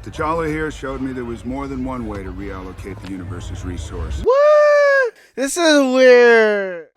T'Challa here showed me there was more than one way to reallocate the universe's resource. What? This is weird.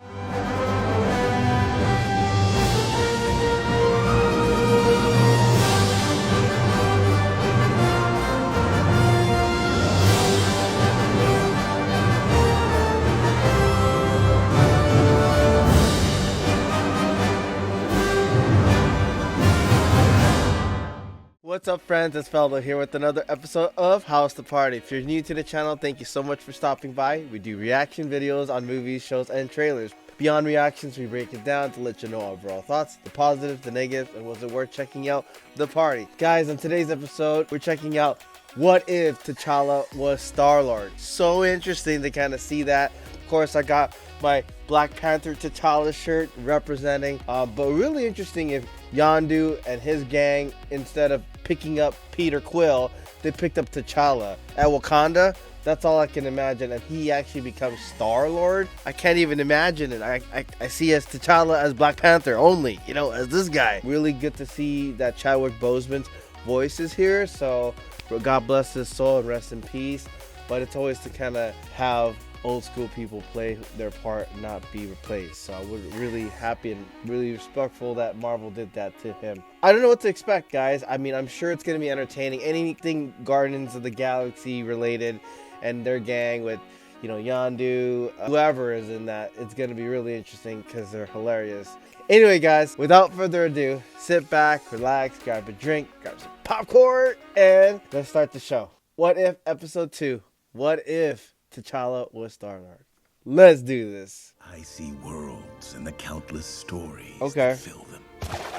What's up, friends? It's Feldo here with another episode of House the Party. If you're new to the channel, thank you so much for stopping by. We do reaction videos on movies, shows, and trailers. Beyond reactions, we break it down to let you know our overall thoughts, the positive, the negative, and was it worth checking out the party. Guys, on today's episode, we're checking out what if T'Challa was Star-Lord. So interesting to kind of see that. Of course, I got my Black Panther T'Challa shirt representing, but really interesting if Yondu and his gang, instead of picking up Peter Quill, they picked up T'Challa at Wakanda. That's all I can imagine, and he actually becomes Star-Lord. I can't even imagine it. I see as T'Challa as Black Panther only, you know, as this guy. Really good to see that Chadwick Boseman's voice is here, so God bless his soul and rest in peace. But it's always to kind of have old school people play their part and not be replaced. So I was really happy and really respectful that Marvel did that to him. I don't know what to expect, guys. I mean, I'm sure it's going to be entertaining. Anything Guardians of the Galaxy related and their gang with, you know, Yondu, whoever is in that, it's going to be really interesting because they're hilarious. Anyway, guys, without further ado, sit back, relax, grab a drink, grab some popcorn, and let's start the show. What if episode 2? What if T'Challa was Star-Lord? Let's do this. I see worlds and the countless stories Okay. that fill them.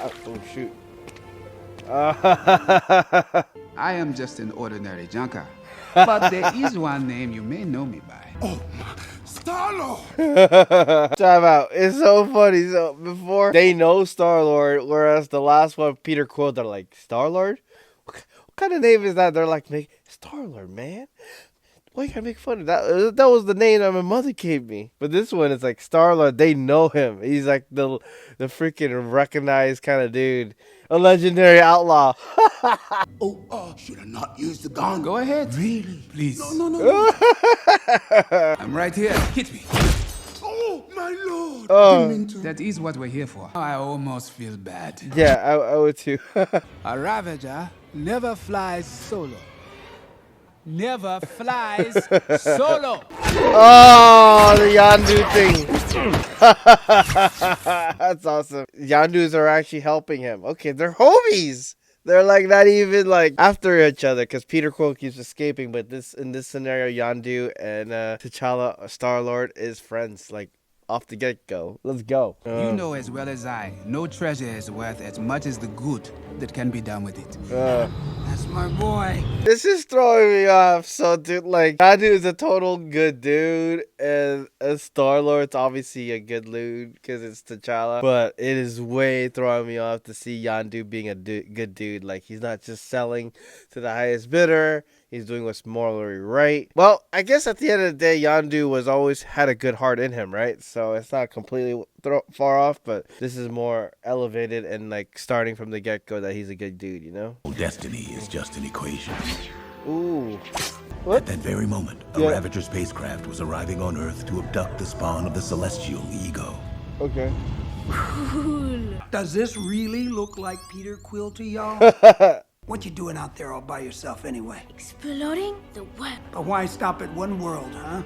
Oh, shoot. I am just an ordinary junker, but there is one name you may know me by. Oh, Star-Lord! Time out. It's so funny. So before they know Star-Lord, whereas the last one, Peter Quill, they're like, Star-Lord? What kind of name is that? They're like, Star-Lord, man. Why you gotta make fun of that? That was the name that my mother gave me. But this one is like Star-Lord. They know him. He's like the freaking recognized kind of dude. A legendary outlaw. Should I not use the gun? Go ahead. Really? Please. No. I'm right here. Hit me. Oh, my lord! Oh. Didn't mean to. That is what we're here for. I almost feel bad. Yeah, I would too. A Ravager never flies solo. Never flies solo. Oh, the Yondu thing. That's awesome. Yondus are actually helping him. Okay, they're homies. They're like not even like after each other because Peter Quill keeps escaping. But in this scenario, Yondu and T'Challa, Star-Lord, is friends like off the get-go. Let's go. You know as well as I, no treasure is worth as much as the good that can be done with it. That's my boy. This is throwing me off. So, dude, like, Yondu is a total good dude, and Star-Lord's obviously a good dude because it's T'Challa. But it is way throwing me off to see Yondu being a good dude. Like, he's not just selling to the highest bidder. He's doing what's morally right. Well, I guess at the end of the day, Yondu was always had a good heart in him, right? So it's not completely far off, but this is more elevated and like starting from the get-go that he's a good dude, you know? Destiny is just an equation. Ooh. At that very moment, a Ravager spacecraft was arriving on Earth to abduct the spawn of the celestial ego. Okay. Does this really look like Peter Quill to y'all? What you doing out there all by yourself anyway? Exploding the web. But why stop at one world, huh?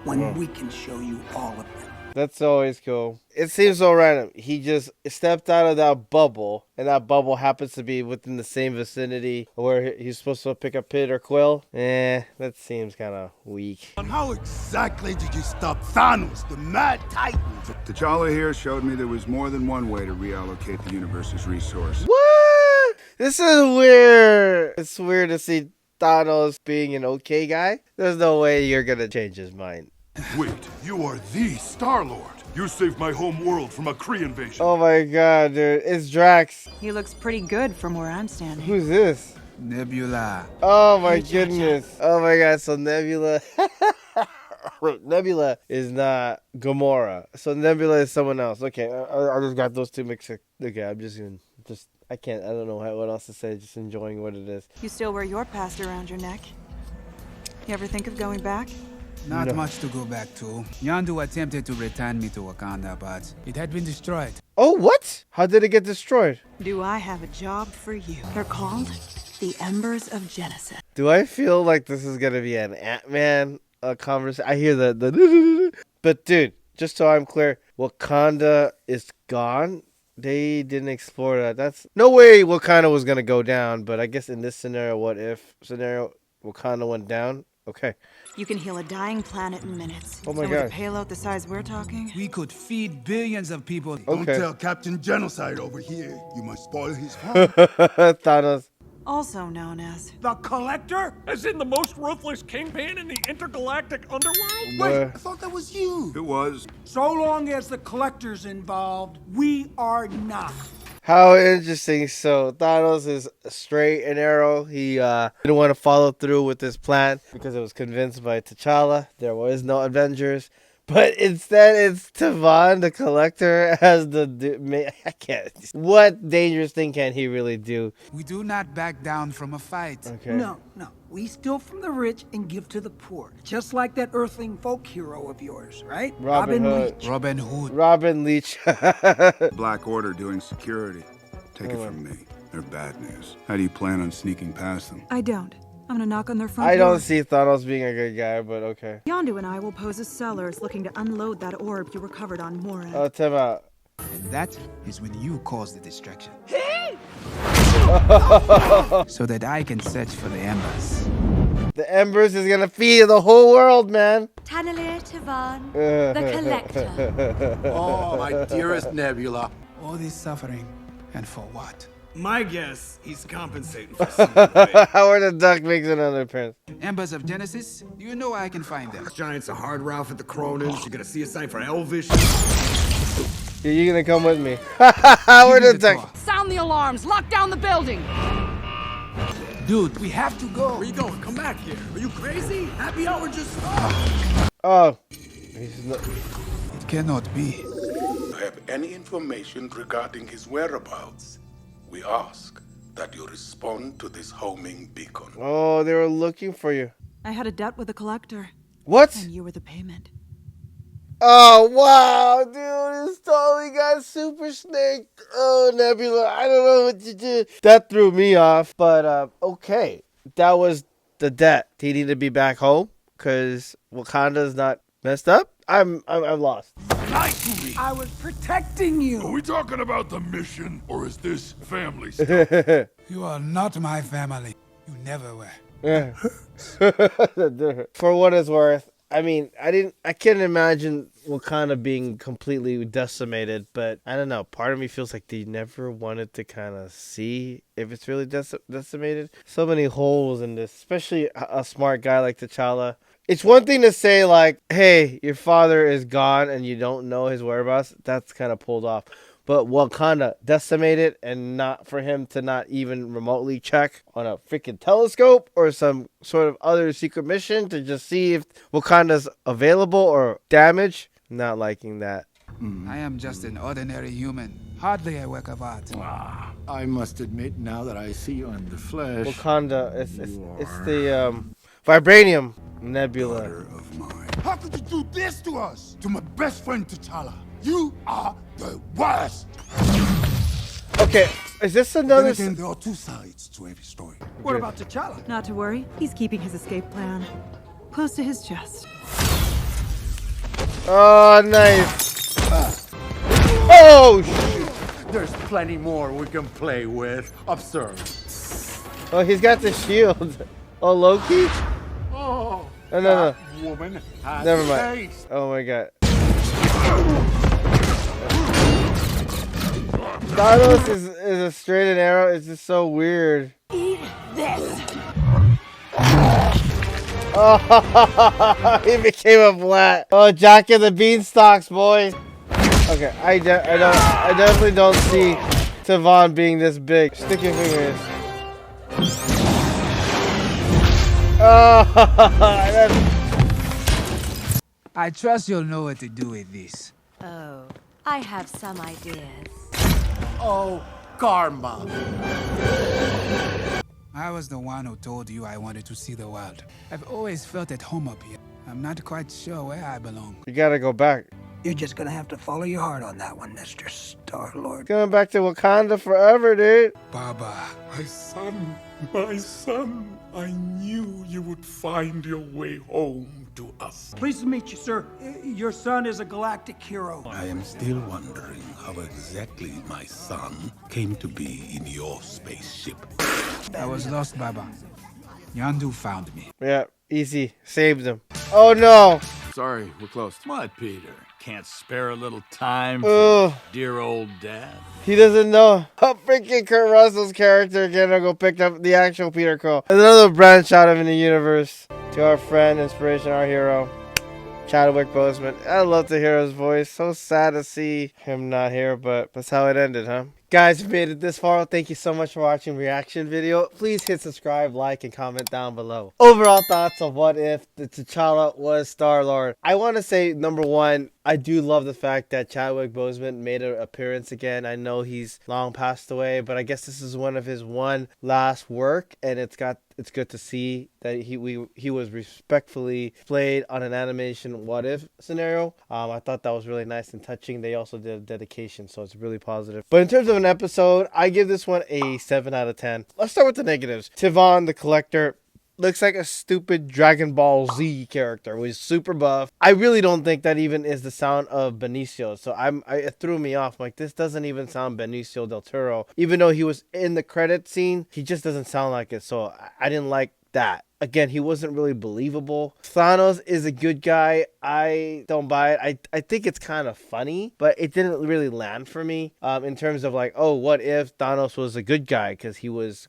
When we can show you all of them. That's always cool. It seems so random. He just stepped out of that bubble, and that bubble happens to be within the same vicinity where he's supposed to pick up Peter Quill. That seems kind of weak. And how exactly did you stop Thanos, the Mad Titan? T'Challa here showed me there was more than one way to reallocate the universe's resource. What? This is weird. It's weird to see Thanos being an okay guy. There's no way you're gonna change his mind. Wait, you are the Star-Lord. You saved my home world from a Kree invasion. Oh my god, dude. It's Drax. He looks pretty good from where I'm standing. Who's this? Nebula. Oh my goodness. Oh my god, so Nebula. Nebula is not Gamora. So Nebula is someone else. Okay, I just got those two mixed up. Okay, I'm just gonna just, I don't know what else to say, just enjoying what it is. You still wear your past around your neck. You ever think of going back? Not much to go back to. Yondu attempted to return me to Wakanda, but it had been destroyed. Oh, what? How did it get destroyed? Do I have a job for you? They're called the Embers of Genesis. Do I feel like this is gonna be an Ant-Man conversation? I hear the but dude, just so I'm clear, Wakanda is gone. They didn't explore that. That's no way Wakanda was gonna go down. But I guess in this scenario, what if scenario, Wakanda went down? Okay. You can heal a dying planet in minutes. Oh my and God. with a payload the size we're talking, We could feed billions of people. Don't Okay. tell Captain Genocide over here. You might spoil his fun. Thanos. also known as The Collector? As in the most ruthless kingpin in the intergalactic underworld? Wait, I thought that was you. It was. So long as the Collector's involved, we are not. How interesting. So Thanos is straight and arrow. He didn't want to follow through with his plan because it was convinced by T'Challa. There was no Avengers. But instead, it's Tivan the Collector as I can't. What dangerous thing can he really do? We do not back down from a fight. Okay. No. We steal from the rich and give to the poor. Just like that Earthling folk hero of yours, right? Robin Hood. Leach. Robin Hood. Robin Leach. Black Order doing security. Take it from me. They're bad news. How do you plan on sneaking past them? I don't. I'm gonna knock on their front I door. don't see Thanos being a good guy, but okay. Yondu and I will pose as sellers looking to unload that orb you recovered on Moran. Oh, time out. And that is when you cause the distraction. So that I can search for the embers. The Embers is gonna feed the whole world, man. Tannelia Tivan the Collector. Oh, my dearest Nebula. All this suffering, and for what? My guess, he's compensating for something. Howard the Duck makes another appearance. Embers of Genesis? You know I can find them. Giants are hard Ralph at the Cronins. You're gonna see a sign for Elvish. Yeah, you're gonna come with me. Howard the Duck. Sound the alarms! Lock down the building! Dude, we have to go. Where you going? Come back here. Are you crazy? Happy hour just... Oh. It cannot be. Have any information regarding his whereabouts? We ask that you respond to this homing beacon. Oh, they were looking for you. I had a debt with the Collector. What? And you were the payment. Oh, wow, dude. This totally got Super Snake. Oh, Nebula. I don't know what to do. That threw me off. But, okay. That was the debt. He needed to be back home because Wakanda's not messed up. I'm lost. I was protecting you. Are we talking about the mission, or is this family stuff? You are not my family. You never were. For what it's worth, I mean, I can't imagine Wakanda being completely decimated, but I don't know. Part of me feels like they never wanted to kind of see if it's really decimated. So many holes in this, especially a smart guy like T'Challa. It's one thing to say, like, hey, your father is gone and you don't know his whereabouts. That's kind of pulled off. But Wakanda decimated, and not for him to not even remotely check on a freaking telescope or some sort of other secret mission to just see if Wakanda's available or damaged. Not liking that. I am just an ordinary human. Hardly a work of art. I must admit, now that I see you in the flesh... Wakanda, it's the Vibranium Nebula. Daughter of mine. How could you do this to us? To my best friend T'Challa. You are the worst. Okay, is this another... Then again, there are two sides to every story. What about T'Challa? Not to worry, he's keeping his escape plan close to his chest. Oh, nice. Oh, shoot. There's plenty more we can play with. Observe. Oh, he's got the shield. Oh, Loki? Oh, no. Woman has Never mind. taste. Oh my god. Thanos is a straight and arrow. It's just so weird. Eat this! Oh, he became a flat. Oh, Jack and the Beanstalks, boys. Okay, I definitely don't see Tivan being this big. Stick your fingers. Oh, I trust you'll know what to do with this. Oh, I have some ideas. Oh, karma. I was the one who told you I wanted to see the world. I've always felt at home up here. I'm not quite sure where I belong. You gotta go back. You're just gonna have to follow your heart on that one, Mr. Star-Lord. Going back to Wakanda forever, dude. Baba. My son, I knew you would find your way home to us. Pleased to meet you, sir. Your son is a galactic hero. I am still wondering how exactly my son came to be in your spaceship. I was lost, Baba. Yondu found me. Yeah, easy. Saved him. Oh no. Sorry, we're close. What, Peter? Can't spare a little time Ugh. for dear old dad? He doesn't know. How freaking Kurt Russell's character again go pick up the actual Peter Quill. Another branch out of in the universe. To our friend, inspiration, our hero, Chadwick Boseman. I love to hear his voice. So sad to see him not here, but that's how it ended, huh? Guys, if you made it this far, thank you so much for watching the reaction video. Please hit subscribe, like, and comment down below. Overall thoughts of what if the T'Challa was Star-Lord. I want to say, number one, I do love the fact that Chadwick Boseman made an appearance again. I know he's long passed away, but I guess this is one of his last work, and it's good to see that he was respectfully played on an animation what if scenario. I thought that was really nice and touching. They also did a dedication, so it's really positive. But in terms of an episode, I give this one a 7 out of 10. Let's start with the negatives. Tivan the Collector looks like a stupid Dragon Ball Z character. Was super buff. I really don't think that even is the sound of Benicio. So it threw me off. I'm like, this doesn't even sound Benicio del Toro. Even though he was in the credit scene, he just doesn't sound like it. So I didn't like that. Again, he wasn't really believable. Thanos is a good guy. I don't buy it. I think it's kind of funny, but it didn't really land for me in terms of like, oh, what if Thanos was a good guy? Because he was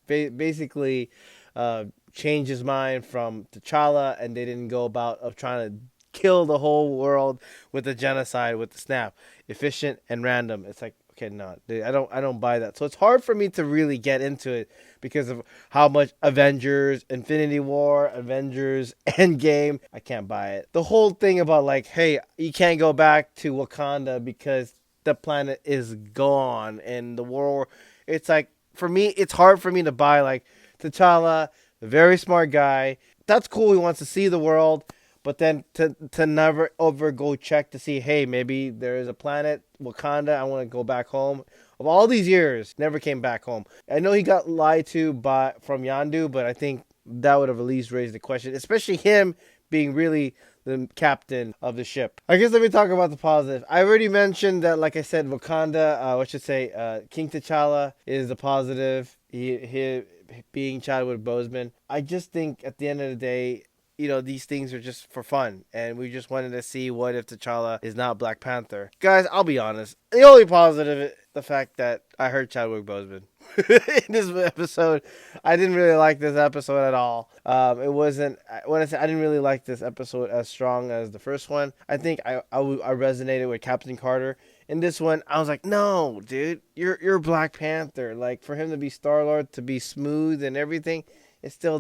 basically changed his mind from T'Challa, and they didn't go about of trying to kill the whole world with a genocide with the snap. Efficient and random. It's like, okay, no, I don't buy that. So it's hard for me to really get into it because of how much Avengers, Infinity War, Avengers, Endgame, I can't buy it. The whole thing about like, hey, you can't go back to Wakanda because the planet is gone and the world, it's like, for me, it's hard for me to buy like T'Challa, a very smart guy. That's cool. He wants to see the world. But then to never over go check to see, hey, maybe there is a planet, Wakanda, I want to go back home. Of all these years, never came back home. I know he got lied to from Yondu, but I think that would have at least raised the question, especially him being really the captain of the ship. I guess let me talk about the positive. I already mentioned that, like I said, Wakanda, King T'Challa is the positive. He being Chadwick Boseman. I just think at the end of the day, you know, these things are just for fun, and we just wanted to see what if T'Challa is not Black Panther. Guys, I'll be honest. The only positive is the fact that I heard Chadwick Boseman in this episode. I didn't really like this episode at all. It wasn't, when I say I didn't really like this episode as strong as the first one, I think I resonated with Captain Carter. In this one, I was like, no, dude, you're Black Panther. Like, for him to be Star-Lord, to be smooth and everything, it still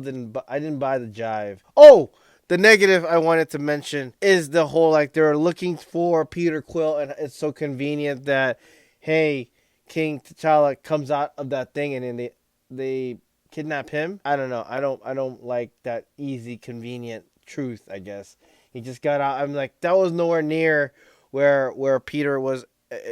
I didn't buy the jive. Oh, the negative I wanted to mention is the whole, like, they're looking for Peter Quill, and it's so convenient that, hey, King T'Challa comes out of that thing, and then they kidnap him. I don't know. I don't like that easy, convenient truth, I guess. He just got out. I'm like, that was nowhere near where Peter was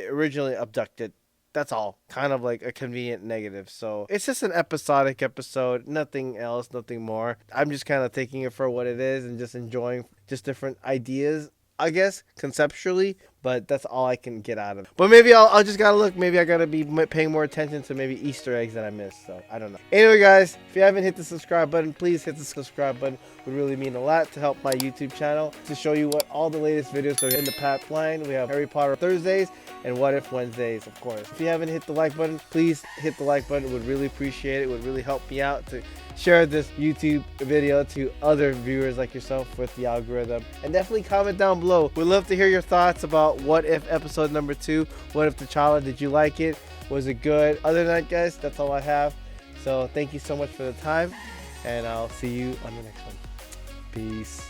originally abducted. That's all. Kind of like a convenient negative. So it's just an episodic episode. Nothing else, nothing more. I'm just kind of taking it for what it is and just enjoying just different ideas, I guess, conceptually. But that's all I can get out of it. But maybe I'll just gotta look. Maybe I gotta be paying more attention to maybe Easter eggs that I missed. So I don't know. Anyway, guys, if you haven't hit the subscribe button, please hit the subscribe button. It would really mean a lot to help my YouTube channel, to show you what all the latest videos are in the pipeline. We have Harry Potter Thursdays and What If Wednesdays, of course. If you haven't hit the like button, please hit the like button. It would really appreciate it. It would really help me out to share this YouTube video to other viewers like yourself with the algorithm. And definitely comment down below. We'd love to hear your thoughts about What If episode number 2. What If T'Challa? Did you like it? Was it good? Other than that, guys, that's all I have. So thank you so much for the time, and I'll see you on the next one. Peace.